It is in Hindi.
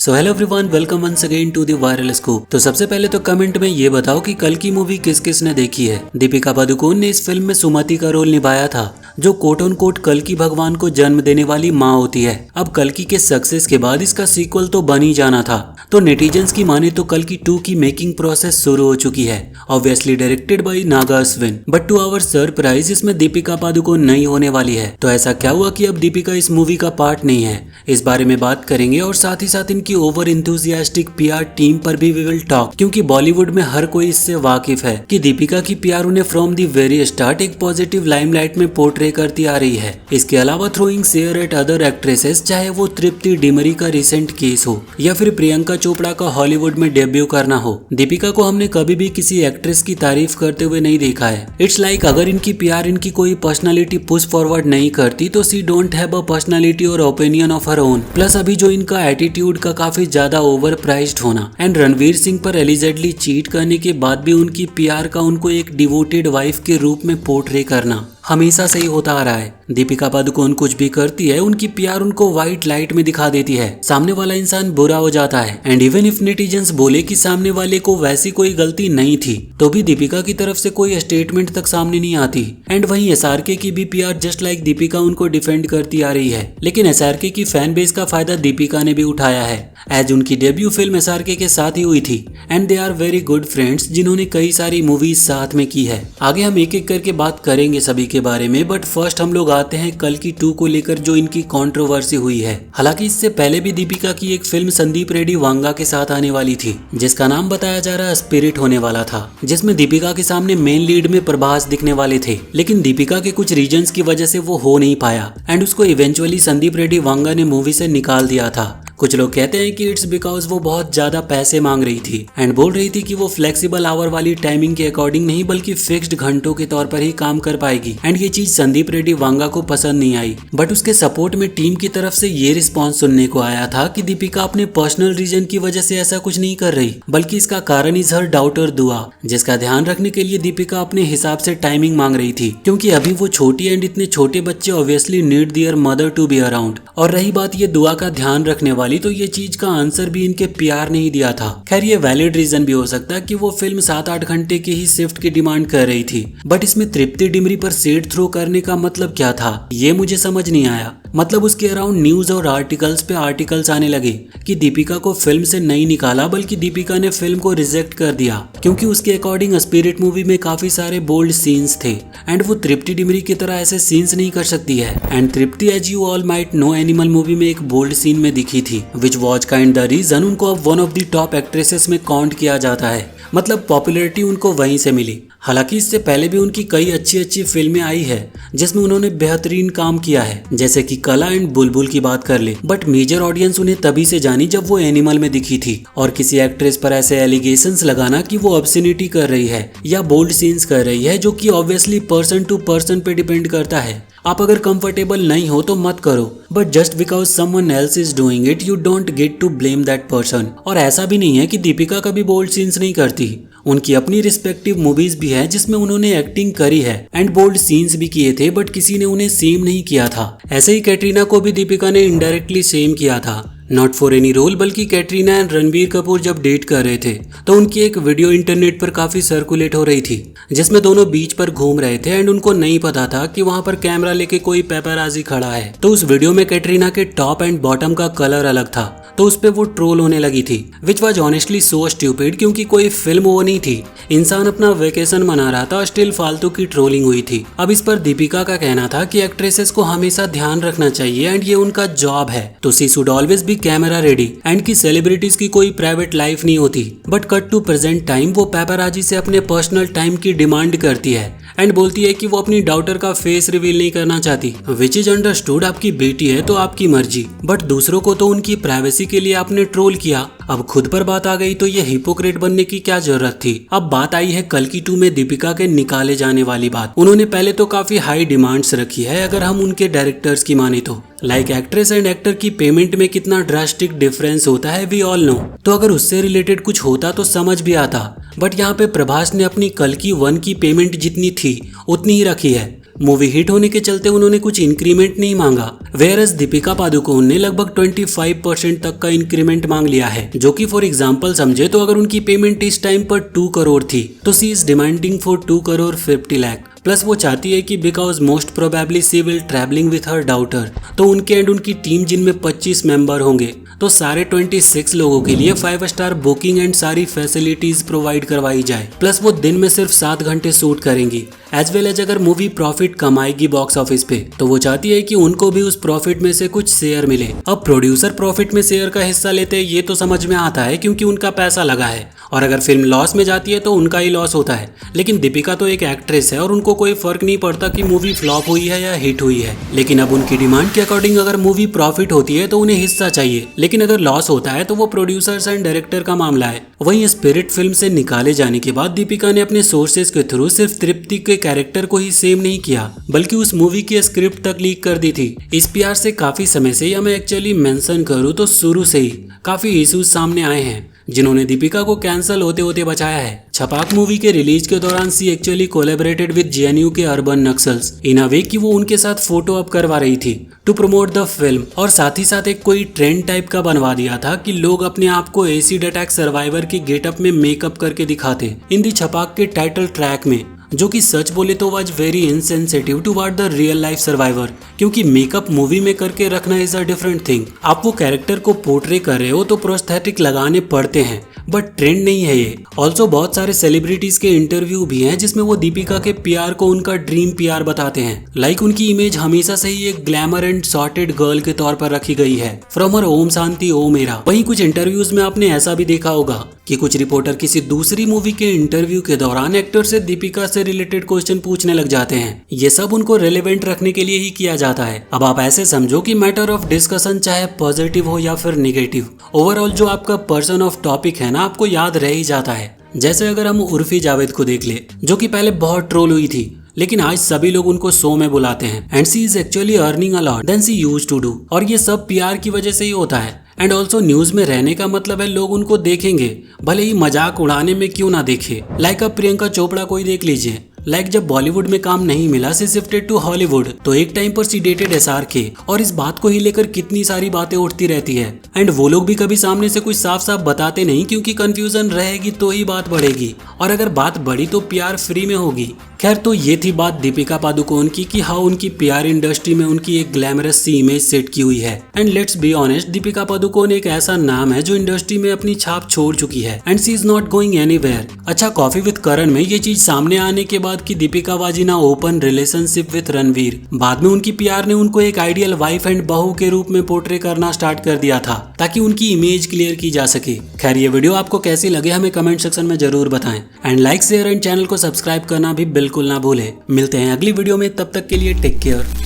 So hello everyone, welcome once again to the viral scoop. तो सबसे पहले तो कमेंट में ये बताओ कि कल की मूवी किस किस ने देखी है। दीपिका पादुकोण ने इस फिल्म में सुमति का रोल निभाया था, जो कोट ऑन कोट कल्कि भगवान को जन्म देने वाली माँ होती है। अब कल्कि के सक्सेस के बाद इसका सीक्वल तो बन ही जाना था, तो नेटिजन्स की माने तो कल्कि 2 की मेकिंग प्रोसेस शुरू हो चुकी है, obviously directed by Naga Ashwin. But to our surprise इसमें दीपिका पादुकोण नहीं होने वाली है। तो ऐसा क्या हुआ कि अब दीपिका इस मूवी का पार्ट नहीं है, इस बारे में बात करेंगे और साथ ही साथ इनकी ओवर इंथुजियास्टिक पीआर टीम पर भी वी विल टॉक, क्योंकि बॉलीवुड में हर कोई इससे वाकिफ है कि दीपिका की पीआर उन्हें फ्रॉम द वेरी स्टार्ट एक पॉजिटिव लाइमलाइट में पोर्ट्रे करती आ रही है। इसके अलावा throwing share eight other actresses, चाहे वो तृप्ति डिमरी का रिसेंट केस हो या फिर प्रियंका चोपड़ा का हॉलीवुड में डेब्यू करना हो, दीपिका को हमने कभी भी किसी एक्ट्रेस की तारीफ करते हुए नहीं देखा है। इट्स लाइक अगर इनकी पीआर इनकी कोई पर्सनालिटी पुश फॉरवर्ड नहीं करती तो सी डोंट हैव अ पर्सनालिटी और opinion of her own. Plus अभी जो इनका एटीट्यूड का काफी ज्यादा ओवर प्राइस्ड होना एंड रणवीर सिंह पर एलिजेडली चीट करने के बाद भी उनकी पीआर का उनको एक डिवोटेड वाइफ के रूप में पोर्ट्रे करना हमेशा से ही होता आ रहा है। दीपिका पादुकोण कुछ भी करती है, उनकी पीआर उनको व्हाइट लाइट में दिखा देती है, सामने वाला इंसान बुरा हो जाता है। एंड इवन इफ नेटिजन्स बोले कि सामने वाले को वैसी कोई गलती नहीं थी, तो भी दीपिका की तरफ से कोई स्टेटमेंट तक सामने नहीं आती। एंड वहीं एसआरके की भी पीआर जस्ट लाइक दीपिका उनको डिफेंड करती आ रही है, लेकिन एसआरके की फैन बेस का फायदा दीपिका ने भी उठाया है, एज उनकी डेब्यू फिल्म एसआरके के साथ ही हुई थी। And they are very good friends जिन्होंने कई सारी मूवीज साथ में की है। आगे हम एक एक करके बात करेंगे सभी के बारे में, बट फर्स्ट हम लोग आते हैं कल्कि 2 को लेकर जो इनकी कंट्रोवर्सी हुई है। हालांकि इससे पहले भी दीपिका की एक फिल्म संदीप रेड्डी वांगा के साथ आने वाली थी, जिसका नाम बताया जा रहा स्पिरिट होने वाला था, जिसमें दीपिका के सामने मेन लीड में प्रभास दिखने वाले थे, लेकिन दीपिका के कुछ रीजंस की वजह से वो हो नहीं पाया एंड उसको इवेंचुअली संदीप रेड्डी वांगा ने मूवी से निकाल दिया था। कुछ लोग कहते हैं कि इट्स बिकॉज वो बहुत ज्यादा पैसे मांग रही थी एंड बोल रही थी कि वो फ्लेक्सिबल आवर वाली टाइमिंग के अकॉर्डिंग नहीं बल्कि फिक्स्ड घंटों के तौर पर ही काम कर पाएगी। एंड ये चीज संदीप रेड्डी वांगा को पसंद नहीं आई, बट उसके सपोर्ट में टीम की तरफ से ये रिस्पॉन्स सुनने को आया था कि दीपिका अपने पर्सनल रीजन की वजह से ऐसा कुछ नहीं कर रही, बल्कि इसका कारण इज हर डाउटर दुआ, जिसका ध्यान रखने के लिए दीपिका अपने हिसाब से टाइमिंग मांग रही थी, क्योंकि अभी वो छोटी एंड इतने छोटे बच्चे obviously need their mother to be around. और रही बात ये दुआ का ध्यान रखने वाली, तो ये चीज आंसर भी इनके पीआर ने ही दिया था। खैर ये वैलिड रीजन भी हो सकता है कि वो फिल्म 7-8 घंटे की ही शिफ्ट की डिमांड कर रही थी, बट इसमें तृप्ति डिमरी पर शेड थ्रो करने का मतलब क्या था, ये मुझे समझ नहीं आया। मतलब उसके अराउंड न्यूज और आर्टिकल्स पे आर्टिकल्स आने लगे कि दीपिका को फिल्म से नहीं निकाला, बल्कि दीपिका ने फिल्म को रिजेक्ट कर दिया, क्योंकि उसके अकॉर्डिंग स्पिरिट मूवी में काफी सारे बोल्ड सीन्स थे एंड वो तृप्ति डिमरी की तरह ऐसे सीन्स नहीं कर सकती है। And Tripti as you all might know animal movie में एक बोल्ड सीन में दिखी थी, which was kind the reason उनको अब one of the top actresses में काउंट किया जाता है। मतलब पॉपुलैरिटी उनको वहीं से मिली। हालांकि इससे पहले भी उनकी कई अच्छी अच्छी फिल्में आई है जिसमें उन्होंने बेहतरीन काम किया है, जैसे कि कला एंड बुलबुल की बात कर ले, बट मेजर ऑडियंस उन्हें तभी से जानी जब वो एनिमल में दिखी थी। और किसी एक्ट्रेस पर ऐसे एलिगेशंस लगाना कि वो ऑब्सिनिटी कर रही है या बोल्ड सीन्स कर रही है, जो कि ऑब्वियसली पर्सन टू पर्सन पे डिपेंड करता है। आप अगर कंफर्टेबल नहीं हो तो मत करो, but just because someone else is doing it you don't get to blame that person. और ऐसा भी नहीं है कि दीपिका कभी बोल्ड सीन्स नहीं करती, उनकी अपनी रिस्पेक्टिव मूवीज भी है जिसमें उन्होंने एक्टिंग करी है एंड बोल्ड सीन्स भी किए थे, बट किसी ने उन्हें सेम नहीं किया था। ऐसे ही कैटरीना को भी दीपिका ने इनडायरेक्टली सेम किया था, नॉट फॉर एनी रोल, बल्कि कैटरीना एंड रणबीर कपूर जब डेट कर रहे थे तो उनकी एक वीडियो इंटरनेट पर काफी सर्कुलेट हो रही थी, जिसमें दोनों बीच पर घूम रहे थे एंड उनको नहीं पता था कि वहां पर कैमरा लेके कोई पेपराजी खड़ा है। तो उस वीडियो में कैटरीना के टॉप एंड बॉटम का कलर अलग था, तो उस पे वो ट्रोल होने लगी थी, which was honestly so stupid, क्योंकि कोई फिल्म वो नहीं थी, इंसान अपना वेकेशन मना रहा था, स्टिल फालतू की ट्रोलिंग हुई थी। अब इस पर दीपिका का कहना था कि एक्ट्रेसेस को हमेशा ध्यान रखना चाहिए एंड ये उनका जॉब है, तो she should always be camera ready and की सेलिब्रिटीज की कोई प्राइवेट लाइफ नहीं होती, but cut to present time वो पेपराजी से अपने पर्सनल टाइम की डिमांड करती है एंड बोलती है कि वो अपनी डॉटर का फेस रिवील नहीं करना चाहती, विच इज अंडरस्टूड, आपकी बेटी है तो आपकी मर्जी, बट दूसरों को तो उनकी प्राइवेसी के लिए आपने ट्रोल किया, अब खुद पर बात आ गई तो ये हिपोक्रेट बनने की क्या जरूरत थी। अब बात आई है कल्कि 2 में दीपिका के निकाले जाने वाली बात। उन्होंने पहले तो काफी हाई डिमांड्स रखी है अगर हम उनके डायरेक्टर्स की माने तो, लाइक एक्ट्रेस एंड एक्टर की पेमेंट में कितना ड्रास्टिक डिफरेंस होता है वी ऑल नो, तो अगर उससे रिलेटेड कुछ होता तो समझ भी आता, बट यहाँ पे प्रभास ने अपनी कल्कि 1 की पेमेंट जितनी थी उतनी ही रखी है। मूवी हिट होने के चलते उन्होंने कुछ इंक्रीमेंट नहीं मांगा, वेयरएज दीपिका पादुकोण ने लगभग 25% तक का इंक्रीमेंट मांग लिया है, जो कि फॉर एग्जांपल समझे तो अगर उनकी पेमेंट इस टाइम पर 2 करोड़ थी तो she is demanding for 2 crore 50 lakh. Plus वो चाहती है कि because most probably she will travelling with her daughter, तो उनके एंड उनकी टीम जिनमें 25 मेंबर होंगे तो सारे 26 लोगों के लिए 5 स्टार बुकिंग एंड सारी फैसिलिटीज प्रोवाइड करवाई जाए। प्लस वो दिन में सिर्फ 7 घंटे शूट करेंगी। एज वेल एज अगर मूवी प्रॉफिट कमाएगी बॉक्स ऑफिस पे तो वो चाहती है कि उनको भी उस प्रॉफिट में से कुछ शेयर मिले। अब प्रोड्यूसर प्रॉफिट में शेयर का हिस्सा लेते हैं ये तो समझ में आता है क्योंकि उनका पैसा लगा है, और अगर फिल्म लॉस में जाती है तो उनका ही लॉस होता है। लेकिन दीपिका तो एक एक्ट्रेस है और उनको कोई फर्क नहीं पड़ता कि मूवी फ्लॉप हुई है या हिट हुई है। लेकिन अब उनकी डिमांड के अकॉर्डिंग अगर मूवी प्रॉफिट होती है तो उन्हें हिस्सा चाहिए, लेकिन अगर लॉस होता है तो वो प्रोड्यूसर्स एंड डायरेक्टर का मामला है। वहीं स्पिरिट फिल्म से निकाले जाने के बाद दीपिका ने अपने सोर्सेज के थ्रू सिर्फ तृप्ति के कैरेक्टर को ही सेम नहीं किया बल्कि उस मूवी की स्क्रिप्ट तक लीक कर दी थी। इस प्यार से काफी समय से, या मैं एक्चुअली मेंशन करूँ तो शुरू से ही काफी इश्यूज सामने आए हैं जिन्होंने दीपिका को कैंसिल होते होते बचाया है। छपाक मूवी के रिलीज के दौरान सी एक्चुअली कोलैबोरेटेड विद जेएनयू के अर्बन नक्सल्स इन अ वे कि वो उनके साथ फोटो अप करवा रही थी टू प्रमोट द फिल्म, और साथ ही साथ एक कोई ट्रेंड टाइप का बनवा दिया था कि लोग अपने आप को एसिड अटैक सर्वाइवर के गेटअप में मेकअप करके दिखाते इन दी छपाक के टाइटल ट्रैक में, जो कि सच बोले तो was very insensitive toward the real life survivor, क्योंकि मेकअप मूवी में करके रखना इज अ डिफरेंट थिंग। आप वो कैरेक्टर को पोर्ट्रे कर रहे हो तो प्रोस्थेटिक लगाने पड़ते हैं, बट ट्रेंड नहीं है ये। ऑल्सो बहुत सारे सेलिब्रिटीज के इंटरव्यू भी हैं जिसमें वो दीपिका के पीआर को उनका ड्रीम पीआर बताते हैं। लाइक उनकी इमेज हमेशा से ही एक ग्लैमर एंड सॉर्टेड गर्ल के तौर पर रखी गई है, फ्रॉम हर ओम शांति ओम मेरा। वहीं कुछ इंटरव्यूज में आपने ऐसा भी देखा होगा कि कुछ रिपोर्टर किसी दूसरी मूवी के इंटरव्यू के दौरान एक्टर से दीपिका से रिलेटेड क्वेश्चन पूछने लग जाते हैं। ये सब उनको रेलेवेंट रखने के लिए ही किया जाता है। अब आप ऐसे समझो कि मैटर ऑफ डिस्कशन चाहे पॉजिटिव हो या फिर निगेटिव, ओवरऑल जो आपका पर्सन ऑफ टॉपिक है ना आपको याद रह ही जाता है। जैसे अगर हम उर्फी जावेद को देख ले, जो कि पहले बहुत ट्रोल हुई थी लेकिन आज सभी लोग उनको शो में बुलाते हैं and she is actually earning a lot than she used to do, और ये सब पीआर की वजह से ही होता है। एंड ऑल्सो न्यूज में रहने का मतलब है लोग उनको देखेंगे, भले ही मजाक उड़ाने में क्यों ना देखे। लाइक अब प्रियंका चोपड़ा को ही देख लीजिए। लाइक जब बॉलीवुड में काम नहीं मिला सी शिफ्टेड टू हॉलीवुड, तो एक टाइम पर सी डेटेड SRK, और इस बात को ही लेकर कितनी सारी बातें उठती रहती है। एंड वो लोग भी कभी सामने से कुछ साफ साफ बताते नहीं क्योंकि कंफ्यूजन रहेगी तो ही बात बढ़ेगी, और अगर बात बढ़ी तो PR फ्री में होगी। खैर, तो ये थी बात दीपिका पादुकोण की कि हाउ उनकी PR इंडस्ट्री में उनकी एक ग्लैमरस सी इमेज सेट की हुई है। And let's be honest, Deepika Padukone एक ऐसा नाम है जो इंडस्ट्री में अपनी छाप छोड़ चुकी है and she is not going anywhere. अच्छा, कॉफी विद करण में ये चीज सामने आने के बाद कि Deepika was in open relationship with Ranveer, बाद में उनकी PR ने उनको एक आइडियल वाइफ एंड बहू के रूप में पोर्ट्रे करना स्टार्ट कर दिया था ताकि उनकी इमेज क्लियर की जा सके। खैर, ये वीडियो आपको कैसी लगे हमें कमेंट सेक्शन में जरूर बताएं and like share and channel को सब्सक्राइब करना भी बिल्कुल ना भूलें। मिलते हैं अगली वीडियो में, तब तक के लिए टेक केयर।